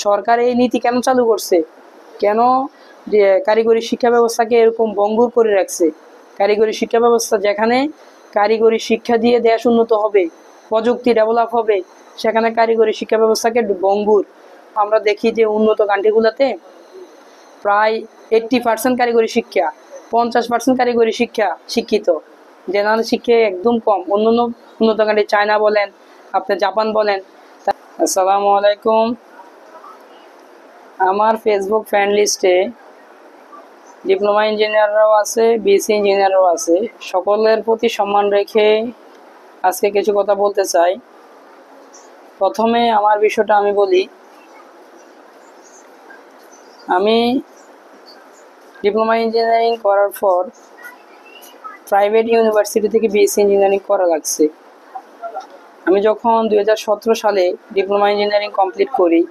সরকার এই নীতি কেন চালু করছে? কেন যে কারিগরি শিক্ষা ব্যবস্থাকে এরকম ভঙ্গুর করে রাখছে? কারিগরি শিক্ষা ব্যবস্থা যেখানে কারিগরি শিক্ষা দিয়ে দেশ উন্নত হবে, প্রযুক্তি ডেভেলপ হবে, সেখানে কারিগরি শিক্ষা ব্যবস্থাকে ভঙ্গুর। আমরা দেখি যে উন্নত কান্ট্রিগুলোতে প্রায় 80% কারিগরি শিক্ষা, 50% কারিগরি শিক্ষিত, জেনারেল শিক্ষা একদম কম। অন্যান্য উন্নত কান্ট্রি চায়না বলেন, আপনি জাপান বলেন। আসসালামু আলাইকুম। আমার ফেসবুক ফ্রেন্ড লিস্টে ডিপ্লোমা ইঞ্জিনিয়াররাও আছে, বিএসসি ইঞ্জিনিয়াররাও আছে। সকলের প্রতি সম্মান রেখে আজকে কিছু কথা বলতে চাই। প্রথমে আমার বিষয়টা আমি বলি। আমি ডিপ্লোমা ইঞ্জিনিয়ারিং করার পর প্রাইভেট ইউনিভার্সিটি থেকে বিএসসি ইঞ্জিনিয়ারিং করা লাগছে। আমি যখন 2017 সালে ডিপ্লোমা ইঞ্জিনিয়ারিং কমপ্লিট করি,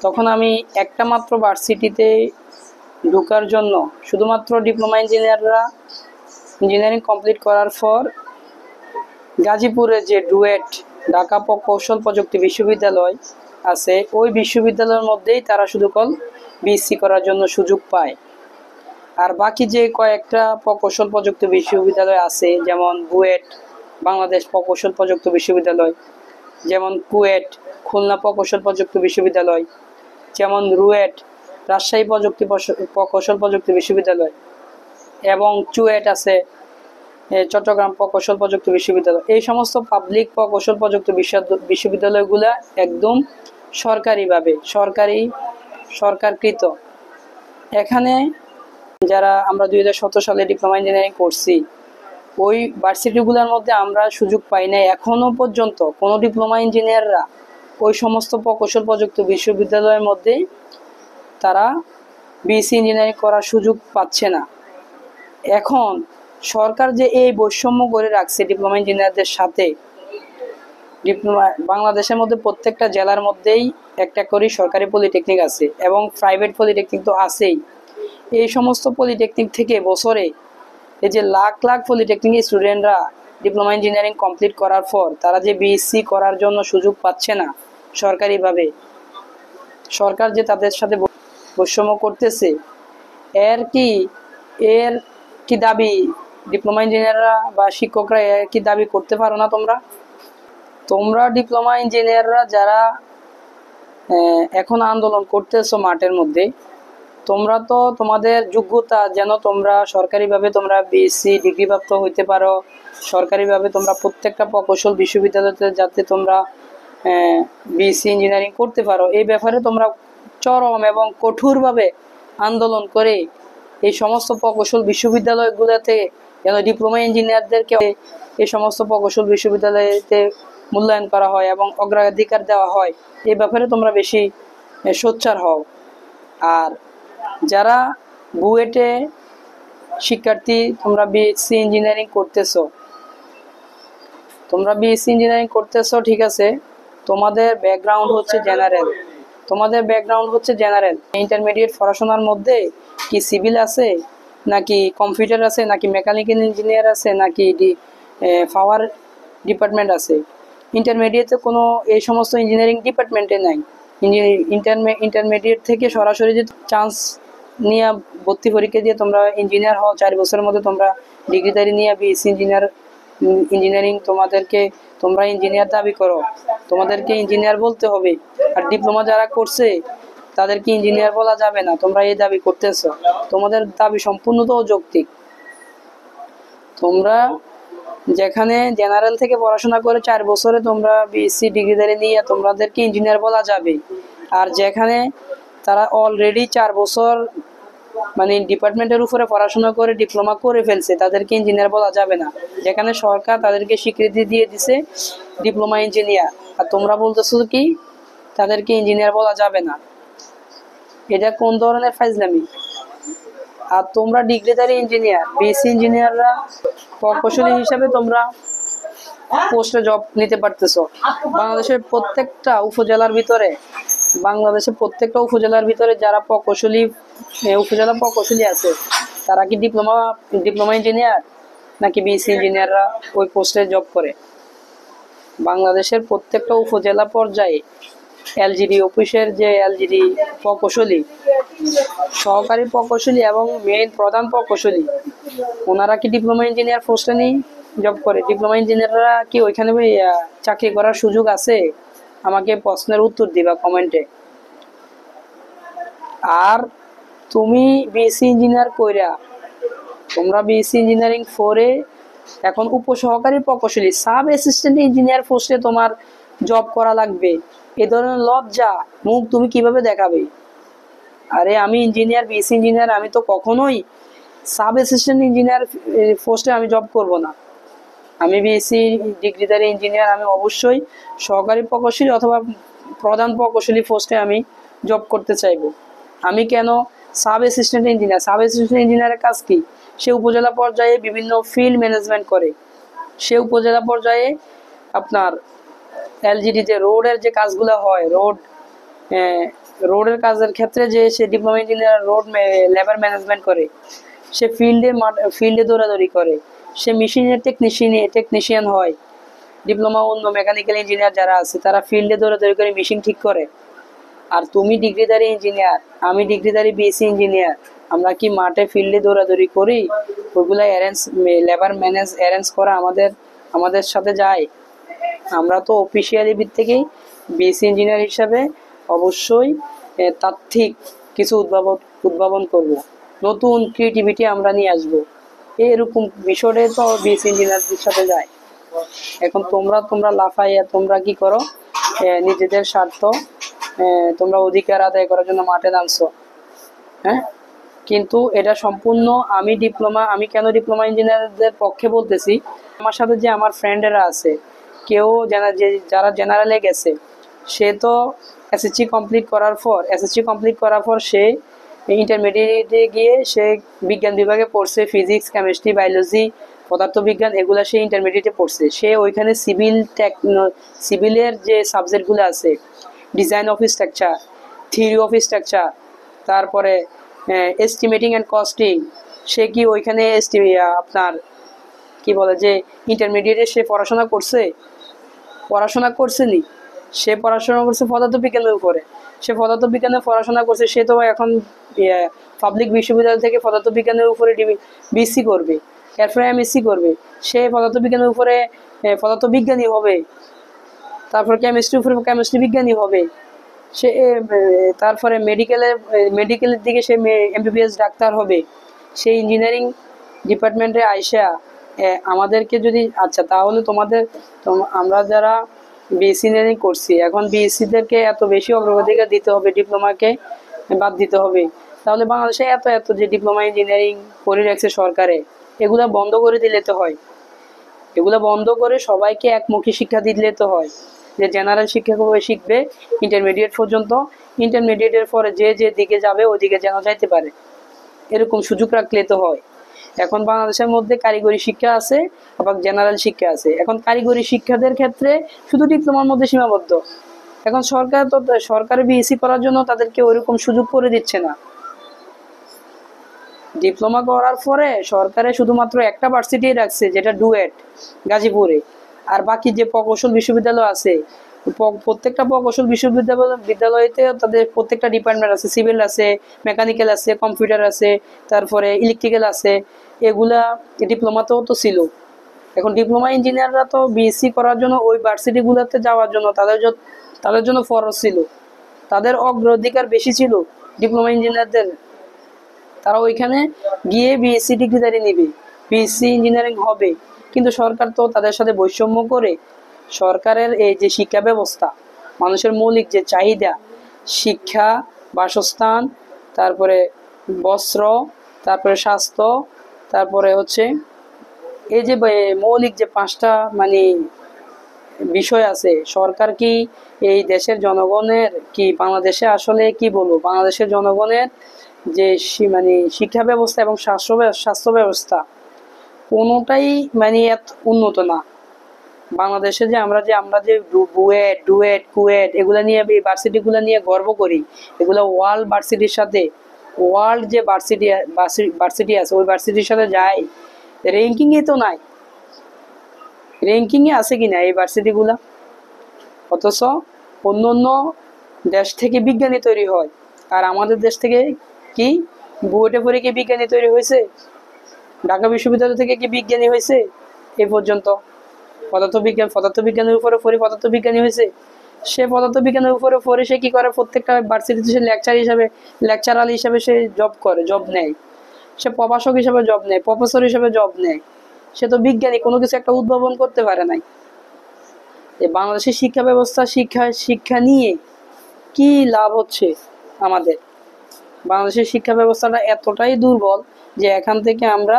তখন আমি একটা মাত্র ভার্সিটিতে ঢোকার জন্য শুধুমাত্র ডিপ্লোমা ইঞ্জিনিয়াররা ইঞ্জিনিয়ারিং কমপ্লিট করার পর গাজীপুরে যে ডুয়েট ঢাকা কৌশল প্রযুক্তি বিশ্ববিদ্যালয় আছে, ওই বিশ্ববিদ্যালয়ের মধ্যেই তারা শুধু বিএসসি করার জন্য সুযোগ পায়। আর বাকি যে কয়েকটা প্রকৌশল প্রযুক্তি বিশ্ববিদ্যালয় আছে, যেমন বুয়েট বাংলাদেশ প্রকৌশল প্রযুক্তি বিশ্ববিদ্যালয়, যেমন কুয়েট খুলনা প্রকৌশল প্রযুক্তি বিশ্ববিদ্যালয়, যেমন রুয়েট রাজশাহী প্রকৌশল প্রযুক্তি বিশ্ববিদ্যালয়, এবং চুয়েট আছে চট্টগ্রাম প্রকৌশল প্রযুক্তি বিশ্ববিদ্যালয়। এই সমস্ত পাবলিক প্রকৌশল প্রযুক্তি বিশ্ববিদ্যালয়গুলা একদম সরকারকৃত। এখানে যারা আমরা 2017 সালে ডিপ্লোমা ইঞ্জিনিয়ারিং করছি, ওই ভার্সিটিগুলোর মধ্যে আমরা সুযোগ পাই না এখনো পর্যন্ত। কোনো ডিপ্লোমা ইঞ্জিনিয়াররা ওই সমস্ত প্রকৌশল প্রযুক্তি বিশ্ববিদ্যালয়ের মধ্যে তারা বিএসসি ইঞ্জিনিয়ারিং করার সুযোগ পাচ্ছে না। এখন সরকার যে এই বৈষম্য করে রাখছে ডিপ্লোমা ইঞ্জিনিয়ারদের সাথে, বাংলাদেশের মধ্যে প্রত্যেকটা জেলার মধ্যেই একটা করে সরকারি পলিটেকনিক আছে এবং প্রাইভেট পলিটেকনিক তো আছেই। এই সমস্ত পলিটেকনিক থেকে বছরে এই যে লাখ লাখ পলিটেকনিক স্টুডেন্টরা ডিপ্লোমা ইঞ্জিনিয়ারিং কমপ্লিট করার পর তারা যে বিএসসি করার জন্য সুযোগ পাচ্ছে না সরকারিভাবে, সরকার যে তাদের সাথে বৈষম্য করতেছে, এর কি দাবি ডিপ্লোমা ইঞ্জিনিয়াররা বা শিক্ষকরা এর কি দাবি করতে পারো না? তোমরা ডিপ্লোমা ইঞ্জিনিয়াররা যারা এখন আন্দোলন করতেছো মাঠের মধ্যে, তোমরা তো তোমাদের যোগ্যতা যেন তোমরা সরকারিভাবে তোমরা বিএসসি ডিগ্রিপ্রাপ্ত হইতে পারো, সরকারিভাবে তোমরা প্রত্যেকটা প্রকৌশল বিশ্ববিদ্যালয়তে যাতে তোমরা বিএসসি ইঞ্জিনিয়ারিং করতে পারো, এই ব্যাপারে তোমরা চরম এবং কঠোরভাবে আন্দোলন করে এই সমস্ত প্রকৌশল বিশ্ববিদ্যালয়গুলোতে যেন ডিপ্লোমা ইঞ্জিনিয়ারদেরকে এই সমস্ত প্রকৌশল বিশ্ববিদ্যালয়তে মূল্যায়ন করা হয় এবং অগ্রাধিকার দেওয়া হয়, এই ব্যাপারে তোমরা বেশি সোচ্চার হও। আর যারা বুয়েটে শিক্ষার্থী, তোমরা বিএসসি ইঞ্জিনিয়ারিং করতেছো, ঠিক আছে, তোমাদের ব্যাকগ্রাউন্ড হচ্ছে জেনারেল। ইন্টারমিডিয়েট পড়াশোনার মধ্যে কি সিভিল আছে, নাকি কম্পিউটার আছে, নাকি মেকানিক্যাল ইঞ্জিনিয়ার আছে, নাকি পাওয়ার ডিপার্টমেন্ট আছে? ইন্টারমিডিয়েটে কোনো এই সমস্ত ইঞ্জিনিয়ারিং ডিপার্টমেন্টে নাই। ইন্টারমিডিয়েট থেকে সরাসরি যে চান্স নিয়ে ভর্তি পরীক্ষা দিয়ে তোমরা ইঞ্জিনিয়ার হও, 4 বছরের মধ্যে তোমরা ডিগ্রিধারী নিয়ে বিএসসি ইঞ্জিনিয়ারিং তোমরা ইঞ্জিনিয়ার দাবি করো, তোমাদেরকে ইঞ্জিনিয়ার বলতে হবে। আর ডিপ্লোমা যারা করছে তাদেরকে ইঞ্জিনিয়ার বলা যাবে না। তোমরা এই দাবি করতেছো, তোমাদের দাবি সম্পূর্ণ তো অযৌক্তিক। তোমরা যেখানে জেনারেল থেকে পড়াশোনা করে 4 বছরে তোমরা বিএসসি ডিগ্রিধারী নিয়ে তোমাদেরকে ইঞ্জিনিয়ার বলা যাবে, আর যেখানে তারা অলরেডি 4 বছর মানে ডিপার্টমেন্টের উপরে পড়াশোনা করে ডিপ্লোমা করে ফেলছে, তাদেরকে ইঞ্জিনিয়ার বলা যাবে না। যেখানে সরকার তাদেরকে স্বীকৃতি দিয়ে দিছে ডিপ্লোমা ইঞ্জিনিয়ার, আর তোমরা বলতেছো কি তাদেরকে ইঞ্জিনিয়ার বলা যাবে না। এটা কোন ধরনের ফাইজলামি? আর তোমরা ডিগ্রিধারী ইঞ্জিনিয়ার, বিএসসি ইঞ্জিনিয়াররা প্রকৌশলী হিসাবে তোমরা পোস্টে জব নিতে পারতেছো। বাংলাদেশের প্রত্যেকটা উপজেলার ভিতরে যারা উপজেলা প্রকৌশলী আছে, তারা কি ডিপ্লোমা ইঞ্জিনিয়ার নাকি বিএসসি ইঞ্জিনিয়াররা ওই পোস্টে জব করে? বাংলাদেশের প্রত্যেকটা উপজেলা পর্যায়ে এলজিডি অফিসের যে এলজিডি প্রকৌশলী, সহকারী প্রকৌশলী এবং মেইন প্রধান প্রকৌশলী, ওনারা কি ডিপ্লোমা ইঞ্জিনিয়ার পোস্টে নেই জব করে? ডিপ্লোমা ইঞ্জিনিয়াররা কি ওইখানে চাকরি করার সুযোগ আছে? আমাকে প্রশ্নের উত্তর দিবা কমেন্টে। আর তুমি বিএসসি ইঞ্জিনিয়ার কইরা, তোমরা বিএসসি ইঞ্জিনিয়ারিং ফোরে এখন উপসহকারী প্রকৌশলী সাব অ্যাসিস্ট্যান্ট ইঞ্জিনিয়ার পোস্টে তোমার জব করা লাগবে, এ ধরনের লজ্জা মুখ তুমি কিভাবে দেখাবে? আরে আমি ইঞ্জিনিয়ার, বিএসসি ইঞ্জিনিয়ার, আমি তো কখনোই সাব অ্যাসিস্ট্যান্ট ইঞ্জিনিয়ার পোস্টে আমি জব করব না। আমি বিএসসি ডিগ্রিধারী ইঞ্জিনিয়ার, আমি অবশ্যই সহকারী প্রকৌশলী অথবা প্রধান প্রকৌশলী পোস্টে আমি জব করতে চাইব। আমি কেন sub assistant engineer? Sub assistant ইঞ্জিনিয়ারের কাজ কি? সে উপজেলা পর্যায়ে বিভিন্ন ফিল্ড ম্যানেজমেন্ট করে। সে উপজেলা পর্যায়ে আপনার এলজিডি যে রোডের যে কাজগুলো হয়, রোডের কাজের ক্ষেত্রে যে সে diploma engineer road labour management করে, সে ফিল্ডে দৌড়াদৌড়ি করে, সে মেশিনের টেকনিশিয়ান হয়। ডিপ্লোমা অন্য মেকানিক্যাল ইঞ্জিনিয়ার যারা আছে তারা ফিল্ডে দৌড়াদৌড়ি করে মেশিন ঠিক করে। আর তুমি ডিগ্রিধারী ইঞ্জিনিয়ার, আমি ডিগ্রিধারী বিএসসি ইঞ্জিনিয়ার, আমরা কি মাঠে ফিল্ডে দৌড়াদৌড়ি করি? ওইগুলা লেবার অ্যারেঞ্জ করা আমাদের সাথে যায়? আমরা তো অফিসিয়ালি দিক থেকেই বিএসসি ইঞ্জিনিয়ার হিসাবে অবশ্যই তাত্ত্বিক কিছু উদ্ভাবন করব, নতুন ক্রিয়েটিভিটি আমরা নিয়ে আসবো। এরকম বিষয়ে তো বিএসসি ইঞ্জিনিয়ারদের সাথে যায়। এখন তোমরা লাফাইয়া তোমরা কি করো? নিজেদের স্বার্থ, তোমরা অধিকার আদায় করার জন্য মাঠে নামছো। হ্যাঁ, কিন্তু এটা সম্পূর্ণ আমি কেন ডিপ্লোমা ইঞ্জিনিয়ারদের পক্ষে বলতেছি, আমার সাথে যে আমার ফ্রেন্ডেরা আছে, কেউ যারা জেনারেলে গেছে, সে তো এসএসসি কমপ্লিট করার পর সে ইন্টারমিডিয়েটে গিয়ে সে বিজ্ঞান বিভাগে পড়ছে, ফিজিক্স, কেমিস্ট্রি, বায়োলজি, পদার্থবিজ্ঞান, এগুলা সে ইন্টারমিডিয়েটে পড়ছে। সে ওইখানে সিভিলের যে সাবজেক্টগুলো আছে, design of structure, theory of structure, তারপরে এস্টিমেটিং অ্যান্ড কস্টিং, সে কি ওইখানে আপনার কি বলে যে ইন্টারমিডিয়েটে সে পড়াশোনা করছেনি? সে পড়াশোনা করছে পদার্থবিজ্ঞানের উপরে। সে পদার্থবিজ্ঞানে পড়াশোনা করছে, সে তো এখন পাবলিক বিশ্ববিদ্যালয় থেকে পদার্থবিজ্ঞানের উপরে বিএসসি করবে, এরপরে এমএসসি করবে। সে পদার্থবিজ্ঞানের উপরে পদার্থবিজ্ঞানী হবে, তারপর কেমিস্ট্রির উপরে কেমিস্ট্রি বিজ্ঞানী হবে। সে তারপরে মেডিকেলের দিকে সে এমবিবিএস ডাক্তার হবে। সে ইঞ্জিনিয়ারিং ডিপার্টমেন্টে আইসা আমাদেরকে যদি আচ্ছা, তাহলে আমরা যারা বিএসসি ইঞ্জিনিয়ারিং করছি, এখন বিএসসিদেরকে এত বেশি অগ্রাধিকার দিতে হবে, ডিপ্লোমাকে বাদ দিতে হবে, তাহলে বাংলাদেশে এত যে ডিপ্লোমা ইঞ্জিনিয়ারিং করে রাখছে সরকারে, এগুলা বন্ধ করে দিলে তো হয়। এগুলা বন্ধ করে সবাইকে একমুখী শিক্ষা দিলে তো হয়, যে জেনারেল শিক্ষা শিখবে ইন্টারমিডিয়েট পর্যন্ত, ইন্টারমিডিয়েটের পরে যে দিকে যাবে ওইদিকে যেন যাইতে পারে, এরকম সুযোগ রাখলে তো হয়। এখন বাংলাদেশের মধ্যে কারিগরি শিক্ষা আছে, আবার জেনারেল শিক্ষা আছে। এখন কারিগরি শিক্ষাদের ক্ষেত্রে শুধু ডিপ্লোমার মধ্যে সীমাবদ্ধ। এখন সরকার বিএসসি করার জন্য তাদেরকে ওইরকম সুযোগ করে দিচ্ছে না। ডিপ্লোমা করার পরে সরকারে শুধুমাত্র একটা ভার্সিটি রাখছে, যেটা ডুয়েট গাজীপুরে। আর বাকি যে প্রকৌশল বিশ্ববিদ্যালয় আছে, প্রত্যেকটা প্রকৌশল বিশ্ববিদ্যালয়তে তাদের প্রত্যেকটা ডিপার্টমেন্ট আছে, সিভিল আছে, মেকানিক্যাল আছে, কম্পিউটার আছে, তারপরে ইলেকট্রিক্যাল আছে। এগুলা ডিপ্লোমাতেও তো ছিল। এখন ডিপ্লোমা ইঞ্জিনিয়াররা তো বিএসসি করার জন্য ওই ভার্সিটিগুলোতে যাওয়ার জন্য তাদের জন্য ফরজ ছিল, তাদের অগ্রাধিকার বেশি ছিল ডিপ্লোমা ইঞ্জিনিয়ারদের। তারা ওইখানে গিয়ে বিএসসি ডিগ্রিধারী নিবে, বিএসসি ইঞ্জিনিয়ারিং হবে। কিন্তু সরকার তো তাদের সাথে বৈষম্য করে, সরকারের এই যে শিক্ষা ব্যবস্থা, মানুষের মৌলিক যে চাহিদা, শিক্ষা, বাসস্থান, তারপরে বস্ত্র, তারপরে স্বাস্থ্য, তারপরে হচ্ছে এই যে মৌলিক যে 5টা বিষয় আছে, সরকার কি এই দেশের জনগণের কি বাংলাদেশে আসলে কি বলবো, বাংলাদেশের জনগণের যে শিক্ষা ব্যবস্থা এবং স্বাস্থ্য ব্যবস্থা কোনোটাই এত উন্নত না। বাংলাদেশে যে আমরা যে বুয়েট, ডুয়েট, কুয়েট এগুলা নিয়ে, এই ভার্সিটিগুলো নিয়ে গর্ব করি, এগুলা ওয়ার্ল্ড ভার্সিটির সাথে, ওয়ার্ল্ড যে ভার্সিটি আছে ওই ভার্সিটির সাথে যায়, র্যাঙ্কিংয়ে তো নাই। র্যাঙ্কিংয়ে আছে কিনা এই ভার্সিটিগুলা? অথচ অন্য দেশ থেকে বিজ্ঞানী তৈরি হয়, আর আমাদের দেশ থেকে কি বুয়েটে পড়ে কি বিজ্ঞানী তৈরি হয়েছে? ঢাকা বিশ্ববিদ্যালয় থেকে কি বিজ্ঞানী হয়েছে এই পর্যন্ত? পদার্থবিজ্ঞানের উপরে পড়ে পদার্থবিজ্ঞানী হয়েছে? সে পদার্থবিজ্ঞানের উপরে পড়ে সে কি করে? প্রত্যেকটা ভার্সিটিতে সে লেকচারার হিসাবে সে জব নেয়, সে প্রভাষক হিসাবে জব নেয়, প্রফেসর হিসাবে জব নেয়। সে তো বিজ্ঞানী, কোনো কিছু একটা উদ্ভাবন করতে পারে নাই। বাংলাদেশের শিক্ষা ব্যবস্থা, শিক্ষা নিয়ে কি লাভ হচ্ছে আমাদের? বাংলাদেশের শিক্ষা ব্যবস্থাটা এতটাই দুর্বল যে এখান থেকে আমরা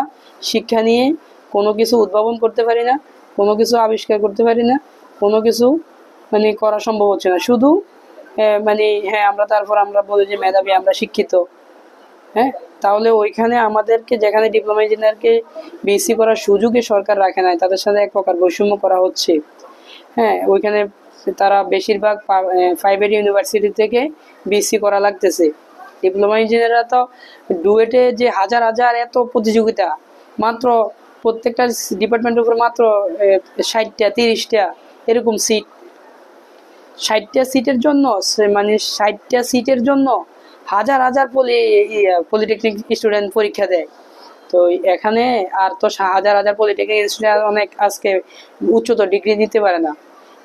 শিক্ষা নিয়ে কোনো কিছু উদ্ভাবন করতে পারি না, কোনো কিছু আবিষ্কার করতে পারি না, কোনো কিছু করা সম্ভব হচ্ছে না। শুধু হ্যাঁ আমরা বলি যে মেধাবী, আমরা শিক্ষিত। হ্যাঁ, তাহলে ওইখানে আমাদেরকে, যেখানে ডিপ্লোমা ইঞ্জিনিয়ারকে বিএসসি করার সুযোগই সরকার রাখে নাই, তাদের সাথে এক প্রকার বৈষম্য করা হচ্ছে। হ্যাঁ, ওইখানে তারা বেশিরভাগ প্রাইভেট ইউনিভার্সিটি থেকে বিএসসি করা লাগতেছে। ডিপ্লোমা ইঞ্জিনিয়াররা তো ডুয়েটে যে হাজার হাজার এত প্রতিযোগিতা, মাত্র প্রত্যেকটা ডিপার্টমেন্টের উপর মাত্র 60টা 30টা এরকম সিট। 60টা সিটের জন্য 60টা সিটের জন্য হাজার হাজার পলিটেকনিক স্টুডেন্ট পরীক্ষা দেয়। তো এখানে আর তো হাজার হাজার পলিটেকনিক স্টুডেন্ট অনেক আজকে উচ্চতর ডিগ্রি নিতে পারে না।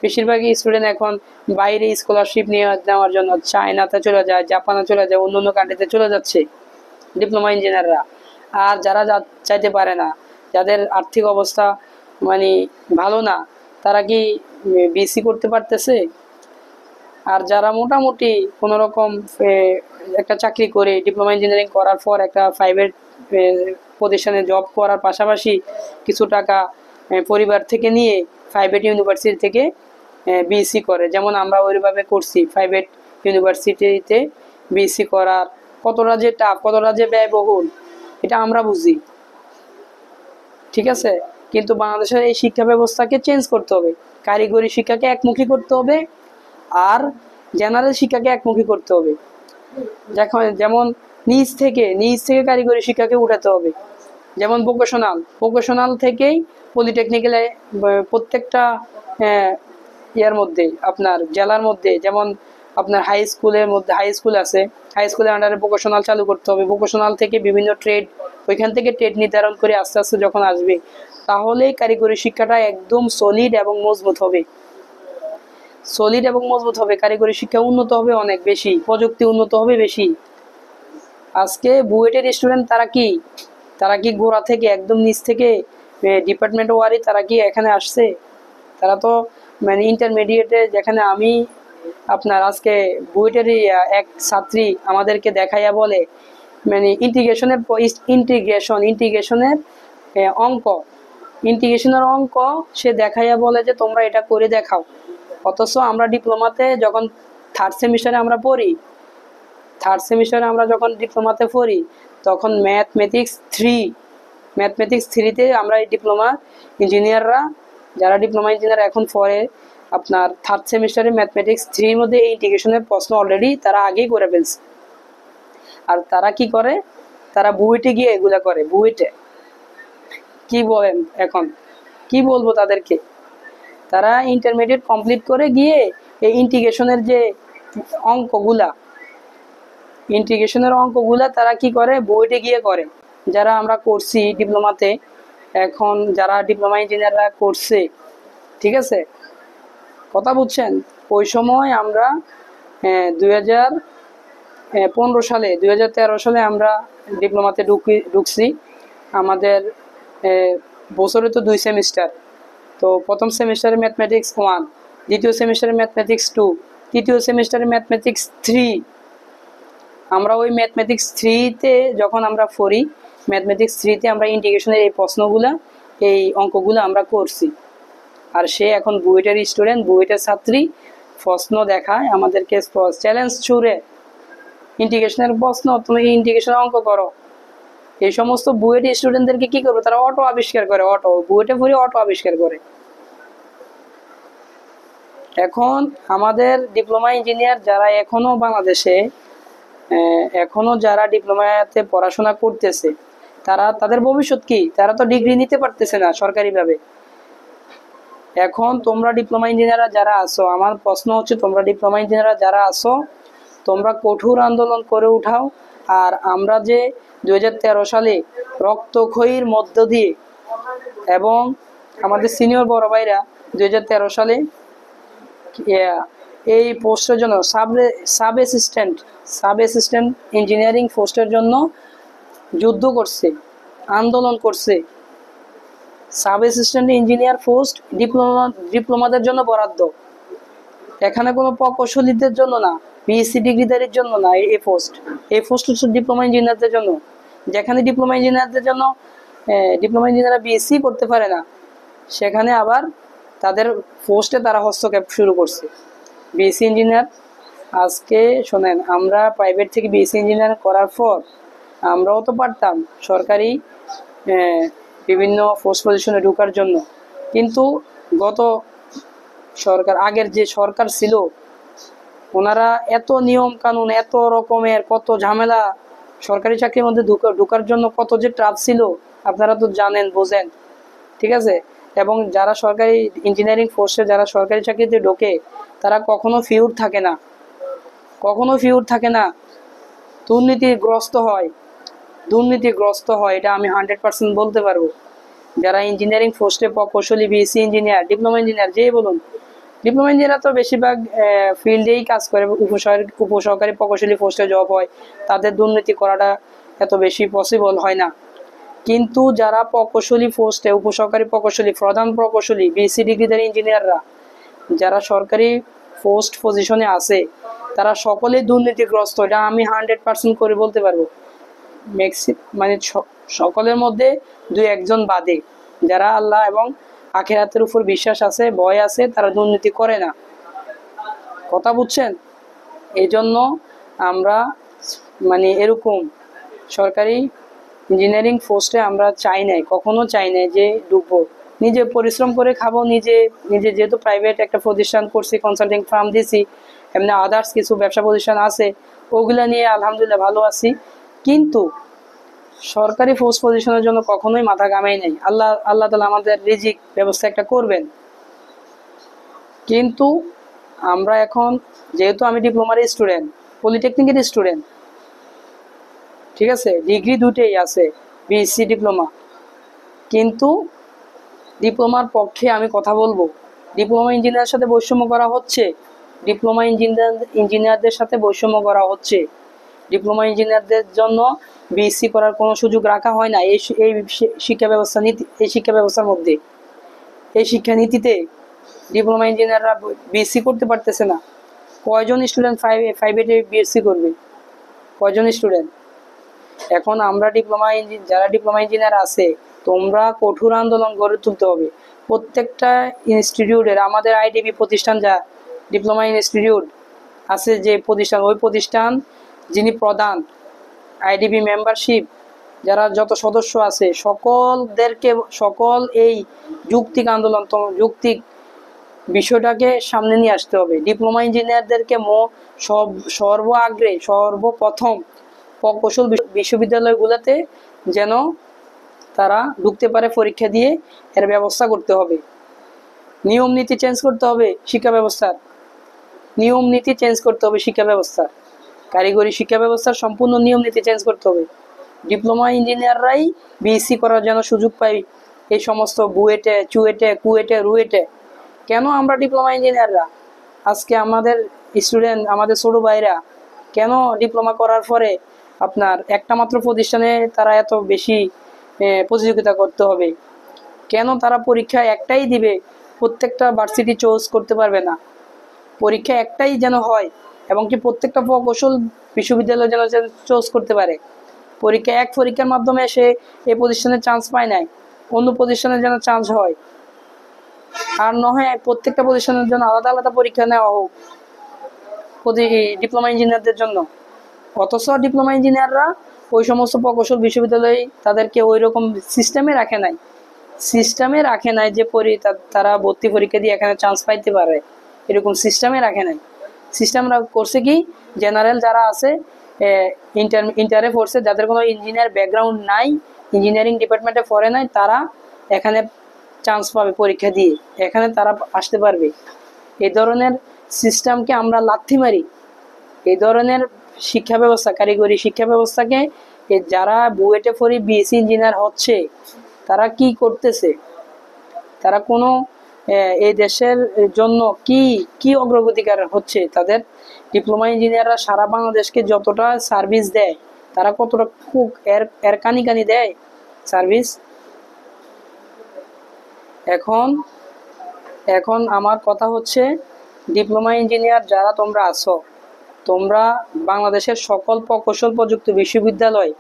বেশিরভাগই স্টুডেন্ট এখন বাইরে স্কলারশিপ নেওয়ার জন্য চায়নাতে চলে যায়, জাপানে চলে যায়, অন্য অন্য কান্ট্রিতে চলে যাচ্ছে ডিপ্লোমা ইঞ্জিনিয়াররা। আর যারা চাইতে পারে না, যাদের আর্থিক অবস্থা ভালো না, তারা কি বিএসসি করতে পারতেছে? আর যারা মোটামুটি কোনো রকম একটা চাকরি করে ডিপ্লোমা ইঞ্জিনিয়ারিং করার পর একটা প্রাইভেট প্রতিষ্ঠানে জব করার পাশাপাশি কিছু টাকা পরিবার থেকে নিয়ে প্রাইভেট ইউনিভার্সিটি থেকে বিএসসি করে, যেমন আমরা ওইভাবে করছি। প্রাইভেট ইউনিভার্সিটিতে বিএসসি করার কতটা যে টাফ, কতটা যে ব্যয়বহুল, এটা আমরা বুঝি, ঠিক আছে? কিন্তু বাংলাদেশের এই শিক্ষা ব্যবস্থাকে চেঞ্জ করতে হবে, কারিগরি শিক্ষাকে একমুখী করতে হবে, আর জেনারেল শিক্ষাকে একমুখী করতে হবে। যেমন নিজ থেকে কারিগরি শিক্ষাকে উঠাতে হবে। যেমন ভোকেশনাল থেকেই পলিটেকনিক্যালে প্রত্যেকটা ইয়ার মধ্যে, আপনার জেলার মধ্যে, যেমন আপনার হাই স্কুল আছে, হাই স্কুলের আন্ডারে ভোকেশনাল চালু করতে হবে। ভোকেশনাল থেকে বিভিন্ন ট্রেড, ওইখান থেকে ট্রেড নির্ধারণ করে আস্তে আস্তে যখন আসবে, তাহলেই কারিগরি শিক্ষাটা একদম সলিড এবং মজবুত হবে। কারিগরি শিক্ষা উন্নত হবে অনেক বেশি, প্রযুক্তি উন্নত হবে বেশি। আজকে বুয়েটের স্টুডেন্ট তারা কি গোড়া থেকে একদম নিচ থেকে ডিপার্টমেন্ট ওয়ারি তারা কি এখানে আসছে? তারা তো ইন্টারমিডিয়েটে, যেখানে আমি আপনার আজকে বুয়েটের এক ছাত্রী আমাদেরকে দেখাইয়া বলে ইন্টিগ্রেশনের অঙ্ক সে দেখাইয়া বলে যে তোমরা এটা করে দেখাও। অথচ আমরা ডিপ্লোমাতে যখন থার্ড সেমিস্টারে আমরা যখন ডিপ্লোমাতে পড়ি, তখন ম্যাথমেটিক্স 3তে আমরা এই ডিপ্লোমা ইঞ্জিনিয়াররা, যারা ডিপ্লোমা ইঞ্জিনিয়ার এখন পড়ে আপনার থার্ড সেমিস্টারে ম্যাথমেটিক্স 3 মধ্যে এই ইন্টিগ্রেশনের প্রশ্ন অলরেডি তারা আগেই করে ফেলছে। আর তারা কি করে? তারা বুয়েটে গিয়ে এগুলা করে। বুয়েটে কি বলেন? এখন কি বলবো তাদেরকে? তারা ইন্টারমিডিয়েট কমপ্লিট করে গিয়ে এই ইন্টিগ্রেশনের অঙ্কগুলা তারা কি করে? বুয়েটে গিয়ে করে। যারা আমরা করছি ডিপ্লোমাতে, এখন যারা ডিপ্লোমা ইঞ্জিনিয়াররা করছে, ঠিক আছে, কথা বুঝছেন? ওই সময় আমরা 2015 সালে 2013 সালে আমরা ডিপ্লোমাতে ঢুকছি। আমাদের বছরে তো 2 সেমিস্টার। তো প্রথম সেমিস্টারে ম্যাথমেটিক্স 1, দ্বিতীয় সেমিস্টারে ম্যাথমেটিক্স 2, তৃতীয় সেমিস্টারে ম্যাথমেটিক্স 3। আমরা ওই ম্যাথমেটিক্স 3তে যখন আমরা পড়ি, ম্যাথমেটিক্স 3তে আমরা ইন্টিগ্রেশনের এই অঙ্কগুলো আমরা করছি। আর সে এখন বুয়েটের স্টুডেন্ট, বুয়েটের ছাত্রী, প্রশ্ন দেখায় আমাদেরকে, চ্যালেঞ্জ ছুড়ে ইন্টিগ্রেশনের প্রশ্ন, তুমি ইন্টিগ্রেশনের অঙ্ক করো। এই সমস্ত বুয়েটের স্টুডেন্টদেরকে কি করবে? তারা অটো আবিষ্কার করে, বুয়েটে পড়ে অটো আবিষ্কার করে। এখন আমাদের ডিপ্লোমা ইঞ্জিনিয়ার যারা এখনো বাংলাদেশে যারা ডিপ্লোমাতে পড়াশোনা করতেছে, তাদের ভবিষ্যৎ কি? তারা তো ডিগ্রি নিতে পারতেছে না সরকারিভাবে। এখন তোমরা ডিপ্লোমা ইঞ্জিনিয়াররা যারা আছো, আমার প্রশ্ন হচ্ছে তোমরা ডিপ্লোমা ইঞ্জিনিয়াররা যারা আছো তোমরা কঠোর আন্দোলন করে উঠাও। আর আমরা যে 2013 সালে রক্তক্ষয়ীর মধ্য দিয়ে এবং আমাদের সিনিয়র বড় ভাইরা 2013 সালে এই পোস্টের জন্য সাব অ্যাসিস্ট্যান্ট ইঞ্জিনিয়ারিং পোস্টের জন্য যুদ্ধ করছে, আন্দোলন করছে। সাব অ্যাসিস্ট্যান্ট ইঞ্জিনিয়ার পোস্ট ডিপ্লোমাদের জন্য বরাদ্দ, এখানে কোনো প্রকৌশলীদের জন্য না, বিএসসি ডিগ্রিধারীর জন্য না। এই পোস্ট হচ্ছে ডিপ্লোমা ইঞ্জিনিয়ারদের জন্য। যেখানে ডিপ্লোমা ইঞ্জিনিয়ারদের জন্য ডিপ্লোমা ইঞ্জিনিয়াররা বিএসসি করতে পারে না, সেখানে আবার তাদের পোস্টে তারা হস্তক্ষেপ শুরু করছে। বিএসসি ইঞ্জিনিয়ার আজকে শোনেন, আমরা প্রাইভেট থেকে বিএসসি ইঞ্জিনিয়ার করার পর আমরাও তো পারতাম সরকারি বিভিন্ন পোস্ট পজিশনে ঢোকার জন্য, কিন্তু গত আগের যে সরকার ছিল ওনারা এত নিয়ম কানুন, এত রকমের কত ঝামেলা, সরকারি চাকরির মধ্যে ঢোকার জন্য কত যে ট্রাপ ছিল আপনারা তো জানেন, বোঝেন, ঠিক আছে। এবং যারা সরকারি ইঞ্জিনিয়ারিং পোস্টে যারা সরকারি চাকরিতে ঢোকে তারা কখনো ফিউর থাকে না, দুর্নীতিগ্রস্ত হয়, এটা আমি 100% বলতে পারবো। যারা ইঞ্জিনিয়ারিং পোস্টে প্রকৌশলী, বিএসসি ইঞ্জিনিয়ার, ডিপ্লোমা ইঞ্জিনিয়ার যেই বলুন, ডিপ্লোমা ইঞ্জিনিয়ার তো বেশিরভাগ ফিল্ডেই কাজ করে, উপসহকারী প্রকৌশলী পোস্টে জব হয়, তাদের দুর্নীতি করাটা এত বেশি পসিবল হয় না। কিন্তু যারা প্রকৌশলী পোস্টে, উপসহকারী প্রকৌশলী, প্রধান প্রকৌশলী, বিএসসি ডিগ্রিধারী ইঞ্জিনিয়াররা যারা সরকারি পোস্ট পজিশনে আছে তারা সকলেই দুর্নীতিগ্রস্ত, এটা আমি 100% করে বলতে পারবো। মানে সকলের মধ্যে 2-1 বাদে যারা আল্লাহ এবং আখিরাতের উপর বিশ্বাস আছে, ভয় আছে, তারা দুর্নীতি করে না। কথা বুঝছেন? এই জন্য আমরা মানে এরকম সরকারি ইঞ্জিনিয়ারিং পোস্টে আমরা কখনো চাই নাই যে ঢুকবো। নিজে পরিশ্রম করে খাবো, নিজে যেহেতু প্রাইভেট একটা প্রতিষ্ঠান করছি, কনসাল্টিং ফার্ম দিছি, এমনি আদার্স কিছু ব্যবসা প্রতিষ্ঠান আছে, ওগুলা নিয়ে আলহামদুলিল্লাহ ভালো আছি। কিন্তু সরকারি পোস্ট পজিশনের জন্য কখনোই মাথা ঘামাই নাই। আল্লাহ তাআলা আমাদের রিজিক ব্যবস্থা একটা করবেন। কিন্তু আমরা এখন, যেহেতু আমি ডিপ্লোমার স্টুডেন্ট, পলিটেকনিকের স্টুডেন্ট, ঠিক আছে, ডিগ্রি দুটেই আছে, বিএসসি ডিপ্লোমা, কিন্তু ডিপ্লোমার পক্ষে আমি কথা বলবো। ডিপ্লোমা ইঞ্জিনিয়ারের সাথে বৈষম্য করা হচ্ছে, ইঞ্জিনিয়ারদের সাথে বৈষম্য করা হচ্ছে। ডিপ্লোমা ইঞ্জিনিয়ারদের জন্য বিএসসি করার কোনো সুযোগ রাখা হয় না এই শিক্ষা ব্যবস্থার মধ্যে। এই শিক্ষানীতিতে ডিপ্লোমা ইঞ্জিনিয়াররা বিএসসি করতে পারতেছে না। কয়জন স্টুডেন্ট প্রাইভেটে বিএসসি করবে? কয়জন স্টুডেন্ট? এখন আমরা যারা ডিপ্লোমা ইঞ্জিনিয়ার আছে, তোমরা কঠোর আন্দোলন গড়ে তুলতে হবে। প্রত্যেকটা ইনস্টিটিউটের, আমাদের আইডিবি প্রতিষ্ঠান, যা ডিপ্লোমা ইনস্টিটিউট আছে যে প্রতিষ্ঠান, ওই প্রতিষ্ঠান যিনি প্রধান, আইডিবি মেম্বারশিপ যারা যত সদস্য আছে সকল এই যৌক্তিক বিষয়টাকে সামনে নিয়ে আসতে হবে। ডিপ্লোমা ইঞ্জিনিয়ারদেরকে সর্বপ্রথম প্রকৌশল বিশ্ববিদ্যালয়গুলোতে যেন তারা ঢুকতে পারে পরীক্ষা দিয়ে, এর ব্যবস্থা করতে হবে। নিয়ম নীতি চেঞ্জ করতে হবে শিক্ষা ব্যবস্থার, কারিগরি শিক্ষা ব্যবস্থার সম্পূর্ণ নিয়ম নীতি চেঞ্জ করতে হবে। ডিপ্লোমা ইঞ্জিনিয়াররাই বিএসসি করার যেন সুযোগ পাই, এই সমস্ত কুয়েটে রুয়েটে। কেন আমরা ডিপ্লোমা ইঞ্জিনিয়াররা আজকে আমাদের ছোট ভাইরা কেন ডিপ্লোমা করার পরে আপনার একটা মাত্র প্রতিষ্ঠানে তারা এত বেশি প্রতিযোগিতা করতে হবে? কেন তারা পরীক্ষা একটাই দিবে, প্রত্যেকটা ভার্সিটি চুজ করতে পারবে না? পরীক্ষা একটাই যেন হয়, এবং কি প্রত্যেকটা প্রকৌশল বিশ্ববিদ্যালয় যেন চুজ করতে পারে। পরীক্ষার মাধ্যমে সে এই প্রতিষ্ঠানে চান্স পায় নাই, অন্য প্রতিষ্ঠানে যেন চান্স হয়। আর নয় প্রত্যেকটা প্রতিষ্ঠানের জন্য আলাদা আলাদা পরীক্ষা নেওয়া হোক ডিপ্লোমা ইঞ্জিনিয়ারদের জন্য। অথচ ডিপ্লোমা ইঞ্জিনিয়াররা ওই সমস্ত প্রকৌশল বিশ্ববিদ্যালয়ে তাদেরকে ওই রকম সিস্টেমে রাখে নাই যে তারা ভর্তি পরীক্ষা দিয়ে এখানে চান্স পাইতে পারে, এরকম সিস্টেমে রাখে নাই। সিস্টেমরা করছে কি, জেনারেল যারা আছে, ইন্টারে পড়ছে, যাদের কোনো ইঞ্জিনিয়ার ব্যাকগ্রাউন্ড নাই, ইঞ্জিনিয়ারিং ডিপার্টমেন্টে পড়ে নাই, তারা এখানে চান্স পাবে পরীক্ষা দিয়ে, এখানে তারা আসতে পারবে। এই ধরনের সিস্টেমকে আমরা লাথি মারি। এই ধরনের শিক্ষা ব্যবস্থা, কারিগরি শিক্ষা ব্যবস্থাকে যারা বুয়েটে পড়ে বিএসসি ইঞ্জিনিয়ার হচ্ছে তারা কি করতেছে, তারা কোনো এই দেশের জন্য কি কি অগ্রগতিকার হচ্ছে, তাদের ডিপ্লোমা ইঞ্জিনিয়াররা সারা বাংলাদেশকে যতটা সার্ভিস দেয় তারা কতটা এর কানি কানি দেয় সার্ভিস। এখন এখন আমার কথা হচ্ছে, ডিপ্লোমা ইঞ্জিনিয়ার যারা তোমরা আছো, তোমরা বাংলাদেশের সকল প্রকৌশল প্রযুক্তি বিশ্ববিদ্যালয়,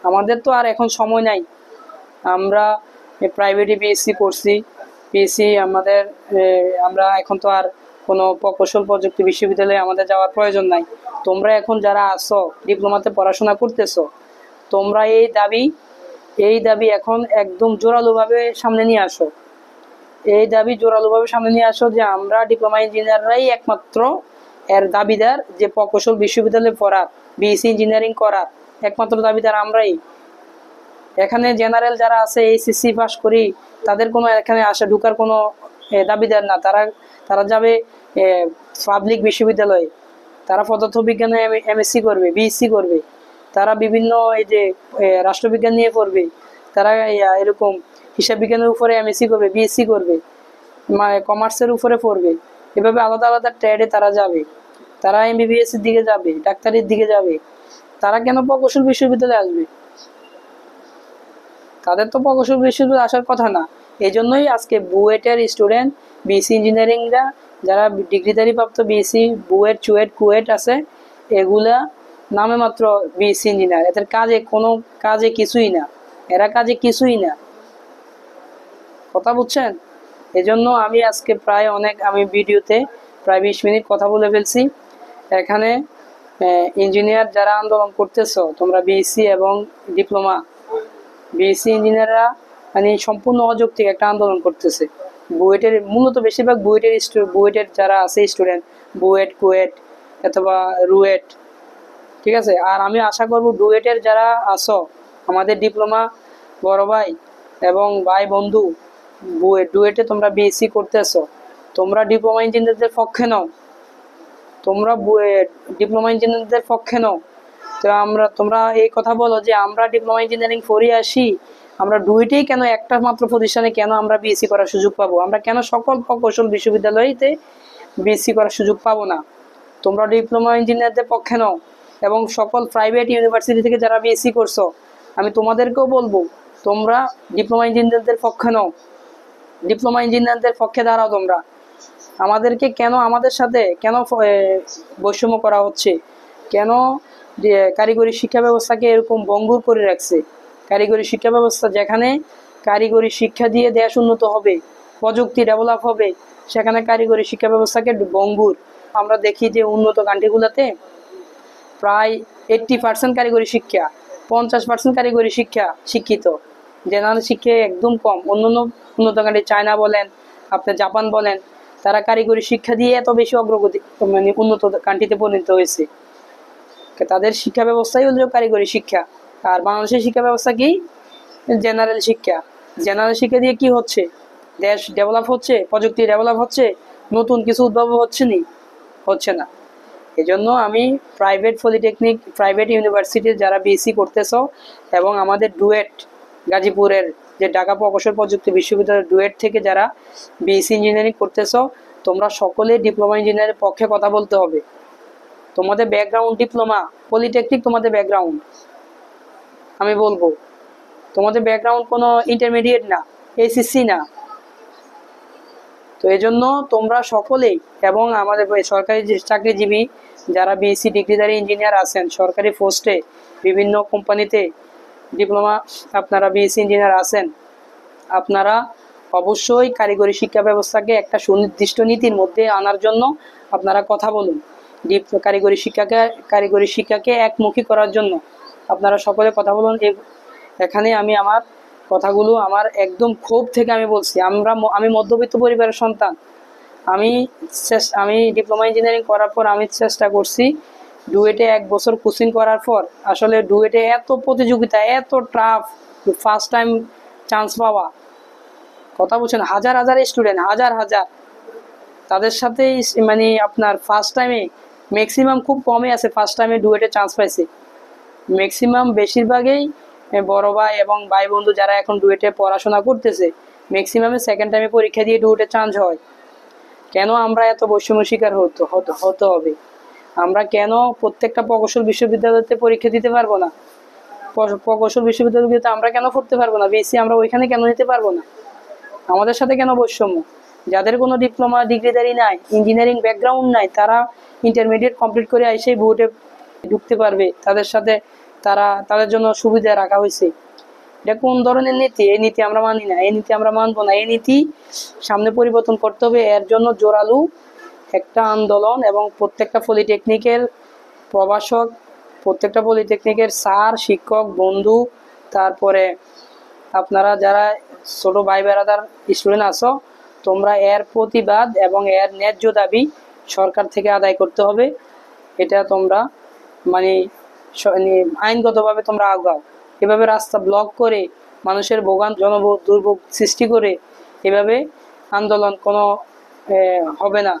আমাদের তো আর এখন সময় নাই, আমরা প্রাইভেটে বিএসসি করছি, বিএসসি আমাদের আমরা এখন তো আর কোনো প্রকৌশল প্রযুক্তি বিশ্ববিদ্যালয়ে আমাদের যাওয়ার প্রয়োজন নাই। তোমরা এখন যারা আসো ডিপ্লোমাতে পড়াশোনা করতেছো, তোমরা এই দাবি এখন একদম জোরালোভাবে সামনে নিয়ে আসো। এই দাবি জোরালোভাবে সামনে নিয়ে আসো যে আমরা ডিপ্লোমা ইঞ্জিনিয়াররাই একমাত্র এর দাবিদার, যে প্রকৌশল বিশ্ববিদ্যালয়ে পড়ার, বিএসসি ইঞ্জিনিয়ারিং করার একমাত্র দাবিদার আমরাই। এখানে জেনারেল যারা আছে এইচএসসি পাস করি, তাদের কোনো এখানে আসা ঢুকার কোনো দাবিদার না। তারা যাবে পাবলিক বিশ্ববিদ্যালয়ে, তারা পদার্থ বিজ্ঞানে এমএসসি করবে, বিএসসি করবে, তারা বিভিন্ন এই যে রাষ্ট্রবিজ্ঞান নিয়ে পড়বে, তারা এরকম হিসাব বিজ্ঞানের উপরে এমএসসি করবে, বিএসসি করবে, কমার্সের উপরে পড়বে। এভাবে আলাদা আলাদা ট্রেডে তারা যাবে, তারা এমবিবিএস এর দিকে যাবে, ডাক্তারির দিকে যাবে। তারা কেন প্রকৌশল বিশ্ববিদ্যালয়ে আসবে? তাদের তো প্রকৌশল বিশ্ববিদ্যালয়ে আসার কথা না। এই জন্যই আজকে বুয়েটের স্টুডেন্ট, বিএসসি ইঞ্জিনিয়ারিংরা যারা ডিগ্রিধারী প্রাপ্ত বিএসসি, বুয়েট, চুয়েট, কুয়েট আছে, এগুলা নামে মাত্র বিএসসি ইঞ্জিনিয়ার, এদের কাজে কিছুই না, এরা কাজে কিছুই না। কথা বুঝছেন? এজন্য আমি আজকে আমি ভিডিওতে প্রায় 20 মিনিট কথা বলে ফেলছি। এখানে ইঞ্জিনিয়ার যারা আন্দোলন করতেছো, তোমরা বিএসসি এবং ডিপ্লোমা, বিএসসি ইঞ্জিনিয়াররা মানে সম্পূর্ণ অযৌক্তিক একটা আন্দোলন করতেছে। বুয়েটের মূলত বেশিরভাগ বুয়েটের যারা আছে স্টুডেন্ট, বুয়েট, কুয়েট অথবা রুয়েট, ঠিক আছে। আর আমি আশা করব ডুয়েটের যারা আছো, আমাদের ডিপ্লোমা বড় ভাই এবং ভাই বন্ধু, ডুয়েটে তোমরা বিএসসি করতেছো, তোমরা ডিপ্লোমা ইঞ্জিনিয়ারদের পক্ষে নাও, তোমরা ডিপ্লোমা ইঞ্জিনিয়ারদের পক্ষে নাও। তো তোমরা এই কথা বলো যে আমরা ডিপ্লোমা ইঞ্জিনিয়ারিং পড়ে আসি, আমরা ডুয়েটেই কেন একটা মাত্র প্রতিষ্ঠানে কেন আমরা বিএসসি করার সুযোগ পাবো, আমরা কেন সকল প্রকৌশল বিশ্ববিদ্যালয়তে বিএসসি করার সুযোগ পাবো না? তোমরা ডিপ্লোমা ইঞ্জিনিয়ারদের পক্ষে নাও এবং সকল প্রাইভেট ইউনিভার্সিটি থেকে যারা বিএসসি করছো, আমি তোমাদেরকেও বলবো তোমরা ডিপ্লোমা ইঞ্জিনিয়ারদের পক্ষে নাও, ডিপ্লোমা ইঞ্জিনিয়ারদের পক্ষে দাঁড়াও। তোমরা আমাদেরকে কেন, আমাদের সাথে কেন বৈষম্য করা হচ্ছে, কেন কারিগরি শিক্ষা ব্যবস্থাকে এরকম ভঙ্গুর করে রাখছে? কারিগরি শিক্ষা ব্যবস্থা, যেখানে কারিগরি শিক্ষা দিয়ে দেশ উন্নত হবে, প্রযুক্তি ডেভেলপ হবে, সেখানে কারিগরি শিক্ষা ব্যবস্থাকে ভঙ্গুর। আমরা দেখি যে উন্নত কান্ট্রিগুলোতে প্রায় 80% কারিগরি শিক্ষা, 50% কারিগরি শিক্ষিত, জেনারেল শিক্ষা একদম কম। অন্যান্য উন্নত কান্ট্রি, চায়না বলেন, আপনার জাপান বলেন, তারা কারিগরি শিক্ষা দিয়ে এত বেশি অগ্রগতি মানে উন্নত কান্ট্রিতে পরিণত হয়েছে। তাদের শিক্ষা ব্যবস্থাই হলো কারিগরি শিক্ষা। আর বাংলাদেশের শিক্ষা ব্যবস্থা কি? জেনারেল শিক্ষা। জেনারেল শিক্ষা দিয়ে কি হচ্ছে? দেশ ডেভেলপ হচ্ছে, প্রযুক্তি ডেভেলপ হচ্ছে, নতুন কিছু উদ্ভাবন হচ্ছে না। এজন্য আমি প্রাইভেট পলিটেকনিক, প্রাইভেট ইউনিভার্সিটির যারা বিএসসি করতেছ এবং আমাদের ডুয়েট, গাজীপুরের যে ঢাকা প্রকৌশল প্রযুক্তি বিশ্ববিদ্যালয়ের ডুয়েট থেকে যারা বিএসসি ইঞ্জিনিয়ারিং করতেছ, তোমরা সকলে ডিপ্লোমা ইঞ্জিনিয়ারের পক্ষে কথা বলতে হবে। তোমাদের ব্যাকগ্রাউন্ড ডিপ্লোমা, পলিটেকনিক তোমাদের ব্যাকগ্রাউন্ড, আমি বলবো তোমাদের ব্যাকগ্রাউন্ড কোনো ইন্টারমিডিয়েট না, এসএসসি না। তো এই জন্য তোমরা সকলেই, এবং আমাদের সরকারি চাকরিজীবী যারা বিএসসি ডিগ্রিধারী ইঞ্জিনিয়ার আছেন সরকারি পোস্টে, বিভিন্ন কোম্পানিতে ডিপ্লোমা আপনারা বিএসসি ইঞ্জিনিয়ার আছেন, আপনারা অবশ্যই কারিগরি শিক্ষা ব্যবস্থাকে একটা সুনির্দিষ্ট নীতির মধ্যে আনার জন্য আপনারা কথা বলুন। কারিগরি শিক্ষাকে একমুখী করার জন্য আপনারা সকলে কথা বলুন। এখানে আমি আমার কথাগুলো আমার একদম ক্ষোভ থেকে আমি বলছি। আমি মধ্যবিত্ত পরিবারের সন্তান। আমি ডিপ্লোমা ইঞ্জিনিয়ারিং করার পর আমি চেষ্টা করছি ডুয়েটে 1 বছর কোচিং করার পর, আসলে ডুয়েটে এত প্রতিযোগিতা, এত টাফ, ফার্স্ট টাইম চান্স পাওয়া কথা বলছেন, হাজার হাজার স্টুডেন্ট, হাজার হাজার, তাদের সাথে মানে আপনার ফার্স্ট টাইমে ম্যাক্সিমাম খুব কমই আছে ফার্স্ট টাইমে ডুয়েটে চান্স পাইছে। ম্যাক্সিমাম বেশিরভাগই বড় ভাই এবং ভাই বন্ধু যারা এখন ডুয়েটে পড়াশোনা করতেছে, ম্যাক্সিমামে সেকেন্ড টাইমে পরীক্ষা দিয়ে ডুয়েটে চান্স হয়। কেন আমরা এত বৈষম্য শিকার হতে হবে? আমরা কেন প্রত্যেকটা প্রকৌশল বিশ্ববিদ্যালয়তে পরীক্ষা দিতে পারবো না? প্রকৌশল বিশ্ববিদ্যালয়তে আমরা কেন পড়তে পারবো না? বিএসসি আমরা ওইখানে কেন নিতে পারবো না? আমাদের সাথে কেন বৈষম্য? যাদের কোনো ডিপ্লোমা ডিগ্রিধারী নাই, ইঞ্জিনিয়ারিং ব্যাকগ্রাউন্ড নাই, তারা ইন্টারমিডিয়েট কমপ্লিট করে এসেই বুয়েটে ঢুকতে পারবে, তাদের জন্য সুবিধা রাখা হয়েছে। এটা কোন ধরনের নীতি? এই নীতি আমরা মানি না, এই নীতি আমরা মানবো না। এই নীতি সামনে পরিবর্তন করতে হবে। এর জন্য জোরালো একটা আন্দোলন এবং প্রত্যেকটা পলিটেকনিকের প্রভাষক, প্রত্যেকটা পলিটেকনিকের স্যার, শিক্ষক, বন্ধু, তারপরে আপনারা যারা ছোট ভাই বেড়াদার স্টুডেন্ট আছো, তোমরা এর প্রতিবাদ এবং এর ন্যায্য দাবি সরকার থেকে আদায় করতে হবে। এটা তোমরা মানে আইনগতভাবে তোমরা আগাও। এভাবে রাস্তা ব্লক করে মানুষের দুর্ভোগ সৃষ্টি করে এভাবে আন্দোলন কোনো হবে না,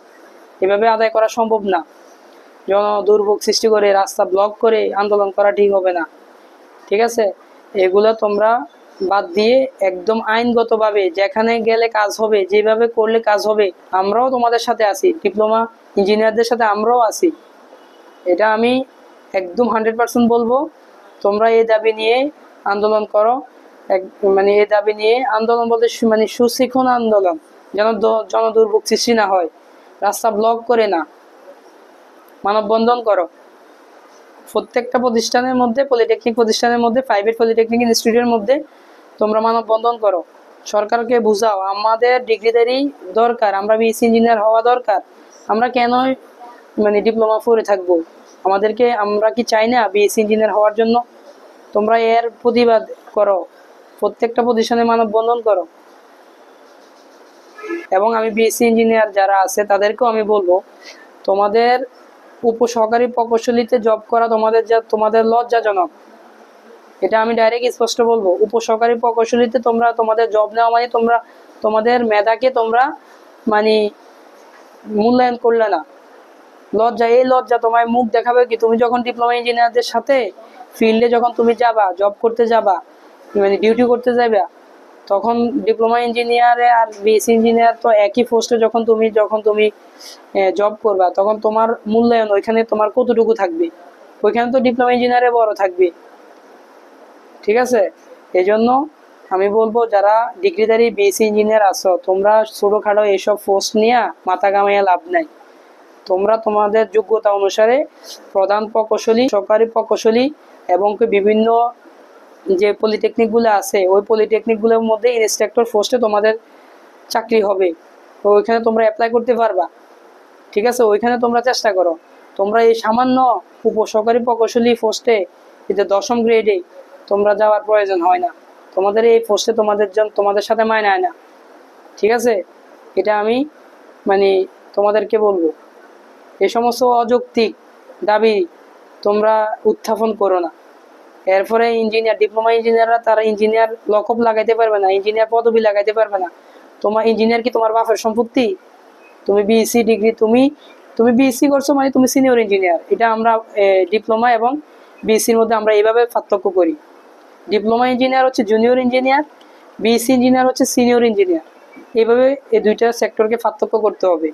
এভাবে আদায় করা সম্ভব না। দুর্ভোগ সৃষ্টি করে রাস্তা ব্লক করে আন্দোলন করা ঠিক হবে না, ঠিক আছে? এগুলো তোমরা বাদ দিয়ে একদম আইনগতভাবে যেখানে গেলে কাজ হবে, যেভাবে করলে কাজ হবে, আমরাও তোমাদের সাথে আছি, ডিপ্লোমা ইঞ্জিনিয়ারদের সাথে আমরাও আছি। এটা আমি একদম 100% বলবো। তোমরা এই দাবি নিয়ে আন্দোলন করো। মানে এই দাবি নিয়ে আন্দোলন বলতে মানে সুশিক্ষণ আন্দোলন, যেন জনদুর্ভোগ সৃষ্টি না হয়। রাস্তা ব্লক করে না, মানববন্ধন করো। প্রত্যেকটা প্রতিষ্ঠানের মধ্যে, পলিটেকনিক প্রতিষ্ঠানের মধ্যে, প্রাইভেট পলিটেকনিক ইনস্টিটিউটের মধ্যে তোমরা মানববন্ধন করো। সরকারকে বুঝাও আমাদের ডিগ্রিধারী দরকার, আমরা বিএসসি ইঞ্জিনিয়ার হওয়া দরকার। আমরা কেন মানে ডিপ্লোমা পড়ে থাকবো? আমরা কি চাই না বিএসসি ইঞ্জিনিয়ার হওয়ার জন্য? তোমরা এর প্রতিবাদ করো, প্রত্যেকটা প্রতিষ্ঠানে মানববন্ধন করো। এবং আমি বিএসসি ইঞ্জিনিয়ার যারা আছে তাদেরকেও আমি বলবো, তোমাদের উপসহকারী প্রকৌশলীতে জব করা তোমাদের লজ্জাজনক। এটা আমি ডাইরেক্ট স্পষ্ট বলবো। উপসহকারী প্রকৌশলীতে তোমাদের জব নেওয়া মানে তোমাদের মেধাকে তোমরা মানে মূল্যায়ন করলে না। লজ্জা, এই লজ্জা তোমায় মুখ দেখাবে কি? তুমি যখন ডিপ্লোমা ইঞ্জিনিয়ারদের সাথে ফিল্ডে যখন তুমি যাবা, জব করতে যাবা, মানে ডিউটি করতে যাবা, তখন ডিপ্লোমা ইঞ্জিনিয়ারে আর বিএসসি ইঞ্জিনিয়ার তো একই পোস্টে যখন তুমি জব করবা, তখন তোমার মূল্যায়ন ওইখানে তোমার কতটুকু থাকবে? ওইখানে তো ডিপ্লোমা ইঞ্জিনিয়ারে বড় থাকবে, ঠিক আছে? এই জন্য আমি বলবো, যারা ডিগ্রিধারী বিএসসি ইঞ্জিনিয়ার আছো, তোমরা ছোটখাটো এইসব পোস্ট নিয়ে মাথা কামাইয়া লাভ নাই। তোমরা তোমাদের যোগ্যতা অনুসারে প্রধান প্রকৌশলী, সহকারী প্রকৌশলী এবং বিভিন্ন যে পলিটেকনিকগুলো আছে, ওই পলিটেকনিকগুলোর মধ্যে ইন্সট্রাক্টর পোস্টে তোমাদের চাকরি হবে। তো ওইখানে তোমরা অ্যাপ্লাই করতে পারবা, ঠিক আছে? ওইখানে তোমরা চেষ্টা করো। তোমরা এই সামান্য উপসহকারী প্রকৌশলী পোস্টে, এই যে 10ম গ্রেডে তোমরা যাওয়ার প্রয়োজন হয় না। তোমাদের এই পোস্টে তোমাদের সাথে মানায় না, ঠিক আছে? এটা আমি মানে তোমাদেরকে বলবো। এই সমস্ত অযৌক্তিক দাবি তোমরা উত্থাপন করো না। এরপরে ডিপ্লোমা ইঞ্জিনিয়াররা তারা ইঞ্জিনিয়ার লকআপ লাগাইতে পারবে না, ইঞ্জিনিয়ার পদবি লাগাইতে পারবে না। তোমার ইঞ্জিনিয়ার কি তোমার বাপের সম্পত্তি? তুমি বিএসসি ডিগ্রি, তুমি বিএসসি করছো মানে তুমি সিনিয়র ইঞ্জিনিয়ার। এটা আমরা ডিপ্লোমা এবং বিএসসির মধ্যে আমরা এইভাবে পার্থক্য করি। ডিপ্লোমা ইঞ্জিনিয়ার হচ্ছে জুনিয়র ইঞ্জিনিয়ার, বিএসসি ইঞ্জিনিয়ার হচ্ছে সিনিয়র ইঞ্জিনিয়ার। এইভাবে এই দুইটা সেক্টরকে পার্থক্য করতে হবে।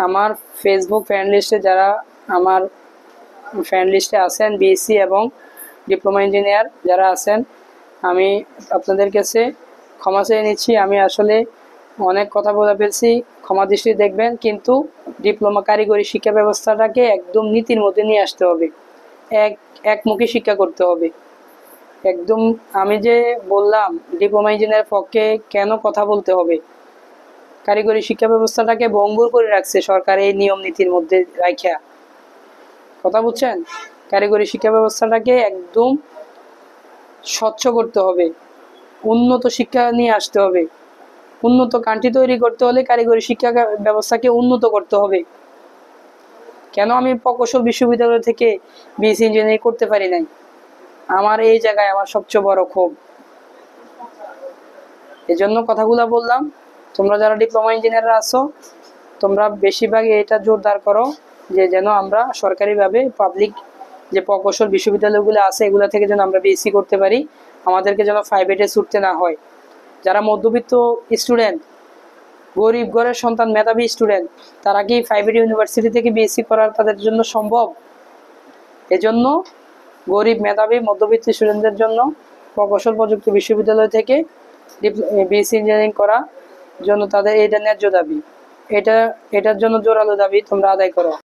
আমার ফেসবুক ফ্রেন্ড লিস্টে যারা আমার ফ্রেন্ড লিস্টে আছেন বিএসসি এবং ডিপ্লোমা ইঞ্জিনিয়ার যারা আছেন, আমি আপনাদের কাছে ক্ষমা চেয়ে নিচ্ছি। আমি আসলে অনেক কথা বলে ফেলছি, ক্ষমা দৃষ্টি দেখবেন। কিন্তু ডিপ্লোমা কারিগরি শিক্ষা ব্যবস্থাটাকে একদম নীতির মধ্যে নিয়ে আসতে হবে, একমুখী শিক্ষা করতে হবে একদম। আমি যে বললাম ডিপ্লোমা ইঞ্জিনিয়ার পক্ষে কেন কথা বলতে হবে, কারিগরি শিক্ষা ব্যবস্থাটাকে ভঙ্গুর করে রাখছে সরকার এই নিয়ম নীতির মধ্যে রাখা। কথা বুঝছেন? কারিগরি শিক্ষা ব্যবস্থাটাকে একদম স্বচ্ছ করতে হবে, উন্নত শিক্ষা নিয়ে আসতে হবে। উন্নত কান্ট্রি তৈরি করতে হলে কারিগরি শিক্ষা ব্যবস্থাকে উন্নত করতে হবে। কেন আমি প্রকৌশল বিশ্ববিদ্যালয় থেকে বিএসসি ইঞ্জিনিয়ারিং করতে পারি নাই? আমার এই জায়গায় আমার সবচেয়ে বড় ক্ষোভ। এজন্য কথাগুলো বললাম। তোমরা যারা ডিপ্লোমা ইঞ্জিনিয়াররা আছো, তোমরা বেশিরভাগই এটা জোরদার করো যে যেন আমরা সরকারিভাবে পাবলিক যে প্রকৌশল বিশ্ববিদ্যালয়গুলো আছে এগুলো থেকে যেন আমরা বিএসসি করতে পারি, আমাদেরকে যেন প্রাইভেটে ছুটতে না হয়। যারা মধ্যবিত্ত স্টুডেন্ট, গরিব ঘরের সন্তান, মেধাবী স্টুডেন্ট, তারা কি প্রাইভেট ইউনিভার্সিটি থেকে বিএসসি করার তাদের জন্য সম্ভব? এজন্য গরিব, মেধাবী, মধ্যবিত্ত স্টুডেন্টদের জন্য প্রকৌশল প্রযুক্তি বিশ্ববিদ্যালয় থেকে বিএসসি ইঞ্জিনিয়ারিং করা জন্য তাদের এটা ন্যায্য দাবি। এটার জন্য জোরালো দাবি তোমরা আদায় করো।